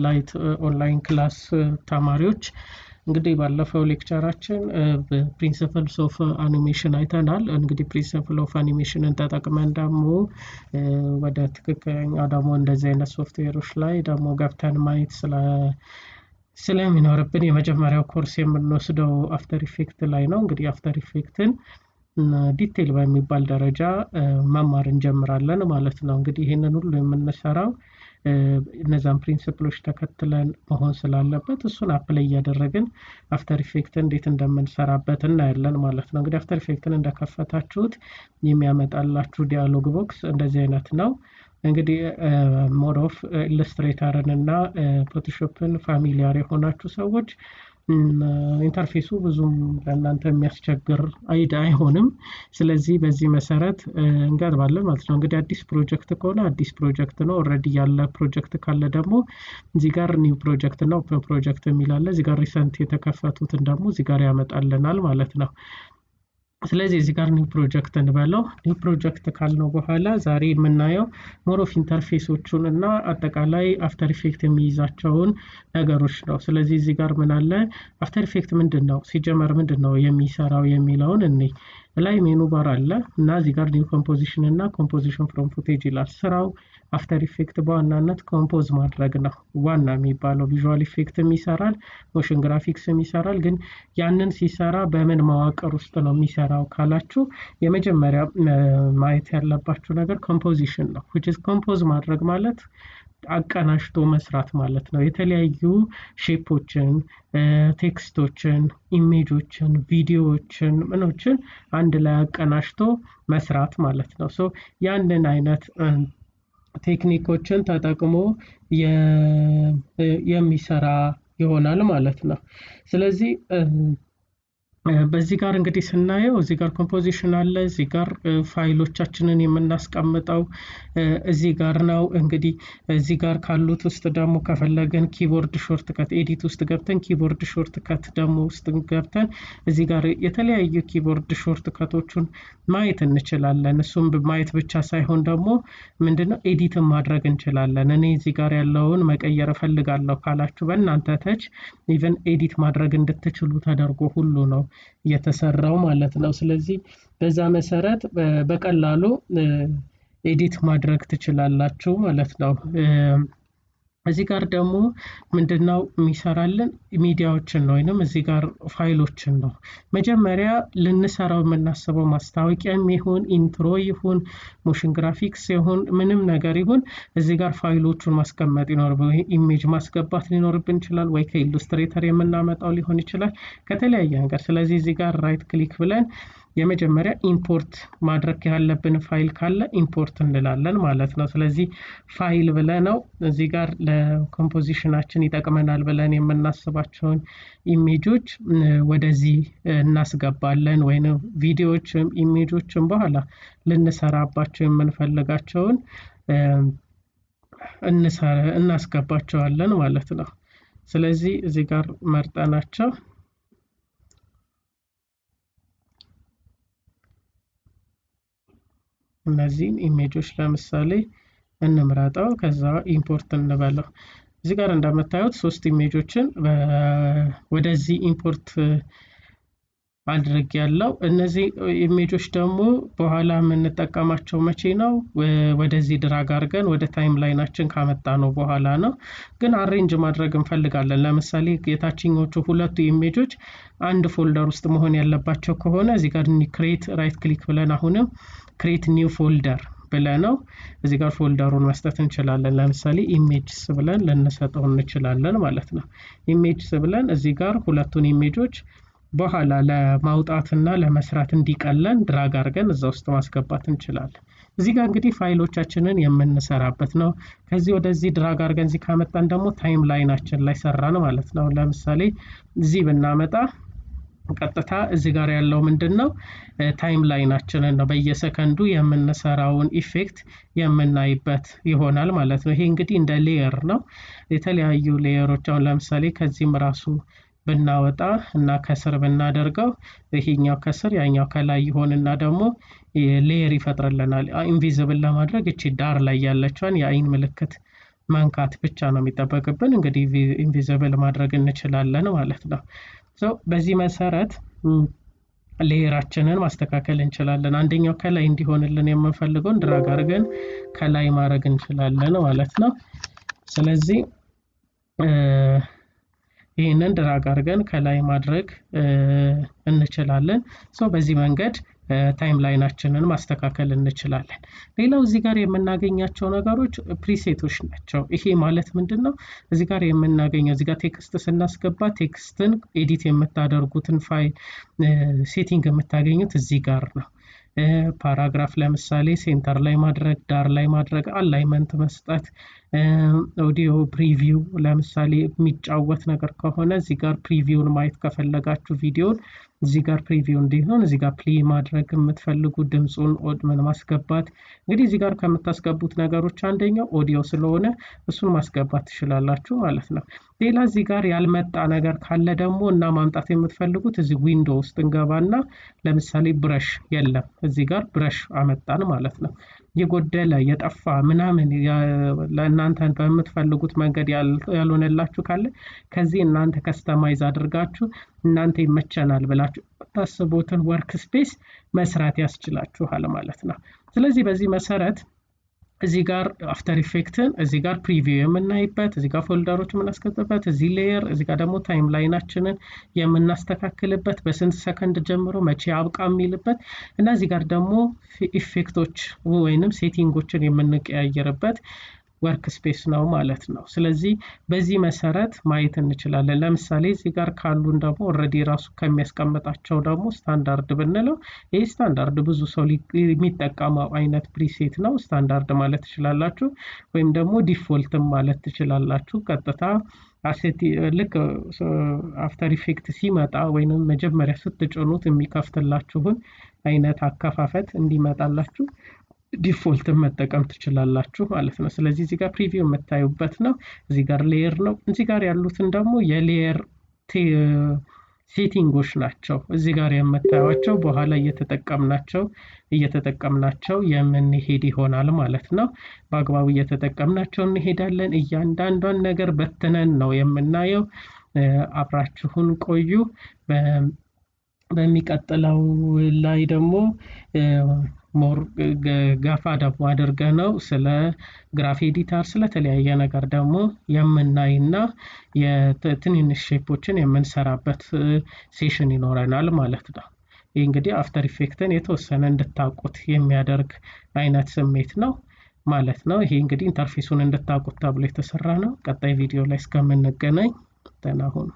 ላይት ኦንላይን ክላስ ተማሪዎች እንግዲህ ባለፈው ሌክቸራችን ፕሪንሲፕልስ ኦፍ አኒሜሽን አይተናል። እንግዲህ ፕሪንሲፕል ኦፍ አኒሜሽንን ተጠቅመን ደግሞ ወደ ትክክለኛ ደግሞ እንደዚህ አይነት ሶፍትዌሮች ላይ ደግሞ ገብተን ማየት ስለሚኖርብን የመጀመሪያው ኮርስ የምንወስደው አፍተር ኢፌክት ላይ ነው። እንግዲህ አፍተር ኢፌክትን ዲቴል በሚባል ደረጃ መማር እንጀምራለን ማለት ነው። እንግዲህ ይሄንን ሁሉ የምንሰራው እነዛን ፕሪንሲፕሎች ተከትለን መሆን ስላለበት እሱን አፕላይ እያደረግን አፍተር ኢፌክትን እንዴት እንደምንሰራበት እናያለን ማለት ነው። እንግዲህ አፍተር ኢፌክትን እንደከፈታችሁት የሚያመጣላችሁ ዲያሎግ ቦክስ እንደዚህ አይነት ነው። እንግዲህ ሞር ኦፍ ኢሉስትሬተርን እና ፎቶሾፕን ፋሚሊያር የሆናችሁ ሰዎች ኢንተርፌሱ ብዙም ለእናንተ የሚያስቸግር አይሆንም። ስለዚህ በዚህ መሰረት እንገባለን ማለት ነው። እንግዲህ አዲስ ፕሮጀክት ከሆነ አዲስ ፕሮጀክት ነው። ኦልሬዲ ያለ ፕሮጀክት ካለ ደግሞ እዚህ ጋር ኒው ፕሮጀክት ነው ኦፕን ፕሮጀክት የሚል አለ። እዚህ ጋር ሪሰንት የተከፈቱትን ደግሞ እዚህ ጋር ያመጣልናል ማለት ነው። ስለዚህ እዚህ ጋር ኒው ፕሮጀክት እንበለው። ኒው ፕሮጀክት ካልነው በኋላ ዛሬ የምናየው ሞር ኦፍ ኢንተርፌሶቹን እና አጠቃላይ አፍተር ኢፌክት የሚይዛቸውን ነገሮች ነው። ስለዚህ እዚህ ጋር ምን አለ? አፍተር ኢፌክት ምንድነው? ሲጀመር ምንድነው የሚሰራው የሚለውን እንይ። ላይ ሜኑ ባር አለ እና እዚህ ጋር ኒው ኮምፖዚሽን እና ኮምፖዚሽን ፍሮም ፉቴጅ ይላል። ስራው አፍተር ኢፌክት በዋናነት ኮምፖዝ ማድረግ ነው ዋና የሚባለው። ቪዥዋል ኢፌክትም ይሰራል፣ ሞሽን ግራፊክስም ይሰራል። ግን ያንን ሲሰራ በምን መዋቅር ውስጥ ነው የሚሰራው ካላችሁ የመጀመሪያ ማየት ያለባችሁ ነገር ኮምፖዚሽን ነው። which is ኮምፖዝ ማድረግ ማለት አቀናሽቶ መስራት ማለት ነው። የተለያዩ ሼፖችን፣ ቴክስቶችን፣ ኢሜጆችን፣ ቪዲዮዎችን ምኖችን አንድ ላይ አቀናሽቶ መስራት ማለት ነው። ሶ ያንን አይነት ቴክኒኮችን ተጠቅሞ የሚሰራ ይሆናል ማለት ነው። ስለዚህ በዚህ ጋር እንግዲህ ስናየው እዚህ ጋር ኮምፖዚሽን አለ፣ እዚህ ጋር ፋይሎቻችንን የምናስቀምጠው እዚህ ጋር ነው። እንግዲህ እዚህ ጋር ካሉት ውስጥ ደግሞ ከፈለገን ኪቦርድ ሾርት ከት ኤዲት ውስጥ ገብተን ኪቦርድ ሾርት ከት ደግሞ ውስጥ ገብተን እዚህ ጋር የተለያዩ ኪቦርድ ሾርት ከቶችን ማየት እንችላለን። እሱም ማየት ብቻ ሳይሆን ደግሞ ምንድነው ኤዲትን ማድረግ እንችላለን። እኔ እዚህ ጋር ያለውን መቀየር እፈልጋለሁ ካላችሁ በእናንተ ተች ኢቭን ኤዲት ማድረግ እንድትችሉ ተደርጎ ሁሉ ነው የተሰራው ማለት ነው። ስለዚህ በዛ መሰረት በቀላሉ ኤዲት ማድረግ ትችላላችሁ ማለት ነው። እዚህ ጋር ደግሞ ምንድነው የሚሰራልን? ሚዲያዎችን ነው ወይንም እዚህ ጋር ፋይሎችን ነው። መጀመሪያ ልንሰራው የምናስበው ማስታወቂያም ይሁን ኢንትሮ ይሁን ሞሽን ግራፊክስ ይሁን ምንም ነገር ይሁን እዚህ ጋር ፋይሎቹን ማስቀመጥ ይኖርብን። ኢሜጅ ማስገባት ሊኖርብን ይችላል ወይ ከኢሉስትሬተር የምናመጣው ሊሆን ይችላል ከተለያየ ነገር። ስለዚህ እዚህ ጋር ራይት ክሊክ ብለን የመጀመሪያ ኢምፖርት ማድረግ ያለብን ፋይል ካለ ኢምፖርት እንላለን ማለት ነው። ስለዚህ ፋይል ብለነው እዚህ ጋር ለኮምፖዚሽናችን ይጠቅመናል ብለን የምናስባቸውን ኢሜጆች ወደዚህ እናስገባለን ወይንም ቪዲዮዎችም ኢሜጆችም በኋላ ልንሰራባቸው የምንፈልጋቸውን እናስገባቸዋለን ማለት ነው። ስለዚህ እዚህ ጋር መርጠናቸው እነዚህን ኢሜጆች ለምሳሌ እንምረጠው ከዛ ኢምፖርት እንበለው። እዚህ ጋር እንደምታዩት 3 ኢሜጆችን ወደዚህ ኢምፖርት አድርጌያለሁ። እነዚህ ኢሜጆች ደግሞ በኋላ የምንጠቀማቸው መቼ ነው? ወደዚህ ድራግ አድርገን ወደ ታይም ላይናችን ካመጣነው በኋላ ነው። ግን አሬንጅ ማድረግ እንፈልጋለን። ለምሳሌ የታችኞቹ ሁለቱ ኢሜጆች አንድ ፎልደር ውስጥ መሆን ያለባቸው ከሆነ እዚህ ጋር ክሬት ራይት ክሊክ ብለን አሁንም ክሬት ኒው ፎልደር ብለነው እዚህ ጋር ፎልደሩን መስጠት እንችላለን። ለምሳሌ ኢሜጅስ ብለን ልንሰጠው እንችላለን ማለት ነው። ኢሜጅስ ብለን እዚህ ጋር ሁለቱን ኢሜጆች በኋላ ለማውጣትና ለመስራት እንዲቀለን ድራግ አድርገን እዛ ውስጥ ማስገባት እንችላለን። እዚህ ጋር እንግዲህ ፋይሎቻችንን የምንሰራበት ነው። ከዚህ ወደዚህ ድራግ አድርገን እዚህ ካመጣን ደግሞ ታይም ላይናችን ላይ ሰራን ማለት ነው። ለምሳሌ እዚህ ብናመጣ ቀጥታ እዚህ ጋር ያለው ምንድነው? ታይም ላይናችንን ነው በየሰከንዱ የምንሰራውን ኢፌክት የምናይበት ይሆናል ማለት ነው። ይሄ እንግዲህ እንደ ሌየር ነው። የተለያዩ ሌየሮች አሁን ለምሳሌ ከዚህም ራሱ ብናወጣ እና ከስር ብናደርገው ይሄኛው ከስር ያኛው ከላይ ይሆንና ደግሞ ሌየር ይፈጥርልናል። ኢንቪዚብል ለማድረግ እቺ ዳር ላይ ያለችውን የአይን ምልክት መንካት ብቻ ነው የሚጠበቅብን። እንግዲህ ኢንቪዚብል ማድረግ እንችላለን ማለት ነው። በዚህ መሰረት ሌየራችንን ማስተካከል እንችላለን። አንደኛው ከላይ እንዲሆንልን የምንፈልገውን ድራግ አድርገን ከላይ ማድረግ እንችላለን ማለት ነው። ስለዚህ ይህንን ድራግ አድርገን ከላይ ማድረግ እንችላለን። በዚህ መንገድ ታይም ላይናችንን ማስተካከል እንችላለን። ሌላው እዚህ ጋር የምናገኛቸው ነገሮች ፕሪሴቶች ናቸው። ይሄ ማለት ምንድነው? እዚህ ጋር የምናገኘው እዚህ ጋር ቴክስት ስናስገባ ቴክስትን ኤዲት የምታደርጉትን ፋይል ሴቲንግ የምታገኙት እዚህ ጋር ነው። ፓራግራፍ ለምሳሌ ሴንተር ላይ ማድረግ፣ ዳር ላይ ማድረግ፣ አላይመንት መስጠት፣ ኦዲዮ ፕሪቪው ለምሳሌ የሚጫወት ነገር ከሆነ እዚህ ጋር ፕሪቪውን ማየት ከፈለጋችሁ ቪዲዮን እዚህ ጋር ፕሪቪው እንዲሆን እዚህ ጋር ፕሌይ ማድረግ የምትፈልጉ ድምጹን ኦድመን ማስገባት። እንግዲህ እዚህ ጋር ከምታስገቡት ነገሮች አንደኛው ኦዲዮ ስለሆነ እሱን ማስገባት ትችላላችሁ ማለት ነው። ሌላ እዚህ ጋር ያልመጣ ነገር ካለ ደግሞ እና ማምጣት የምትፈልጉት እዚህ ዊንዶ ውስጥ እንገባና ለምሳሌ ብረሽ የለም እዚህ ጋር ብረሽ አመጣን ማለት ነው። የጎደለ የጠፋ ምናምን ለእናንተ በምትፈልጉት መንገድ ያልሆነላችሁ ካለ ከዚህ እናንተ ከስተማይዝ አድርጋችሁ እናንተ ይመቸናል ብላችሁ ታስቡትን ወርክ ስፔስ መስራት ያስችላችኋል ማለት ነው። ስለዚህ በዚህ መሰረት እዚህ ጋር አፍተር ኢፌክትን እዚህ ጋር ፕሪቪው የምናይበት እዚህ ጋር ፎልደሮች የምናስቀምጥበት እዚህ ሌየር እዚህ ጋር ደግሞ ታይም ላይናችንን የምናስተካክልበት በስንት ሰከንድ ጀምሮ መቼ አብቃ የሚልበት እና እዚህ ጋር ደግሞ ኢፌክቶች ወይንም ሴቲንጎችን የምንቀያየርበት ወርክ ስፔስ ነው ማለት ነው። ስለዚህ በዚህ መሰረት ማየት እንችላለን። ለምሳሌ እዚህ ጋር ካሉን ደግሞ ኦልሬዲ ራሱ ከሚያስቀምጣቸው ደግሞ ስታንዳርድ ብንለው ይሄ ስታንዳርድ ብዙ ሰው የሚጠቀመው አይነት ፕሪሴት ነው። ስታንዳርድ ማለት ትችላላችሁ ወይም ደግሞ ዲፎልትም ማለት ትችላላችሁ። ቀጥታ አሴት ልክ አፍተር ኢፌክት ሲመጣ ወይንም መጀመሪያ ስትጭኑት የሚከፍትላችሁን አይነት አከፋፈት እንዲመጣላችሁ ዲፎልትን መጠቀም ትችላላችሁ ማለት ነው። ስለዚህ እዚህ ጋር ፕሪቪው የምታዩበት ነው። እዚህ ጋር ሌየር ነው። እዚህ ጋር ያሉትን ደግሞ የሌየር ሴቲንጎች ናቸው። እዚህ ጋር የምታዩቸው በኋላ እየተጠቀምናቸው የምንሄድ ይሆናል ማለት ነው። በአግባቡ እየተጠቀምናቸው እንሄዳለን። እያንዳንዷን ነገር በትነን ነው የምናየው። አብራችሁን ቆዩ። በሚቀጥለው ላይ ደግሞ ሞር ገፋ ደግሞ አድርገነው ስለ ግራፍ ኤዲተር ስለተለያየ ነገር ደግሞ የምናይና የትንንሽ ሼፖችን የምንሰራበት ሴሽን ይኖረናል ማለት ነው። ይህ እንግዲህ አፍተር ኢፌክትን የተወሰነ እንድታውቁት የሚያደርግ አይነት ስሜት ነው ማለት ነው። ይሄ እንግዲህ ኢንተርፌሱን እንድታውቁት ተብሎ የተሰራ ነው። ቀጣይ ቪዲዮ ላይ እስከምንገናኝ ደህና ሁኑ።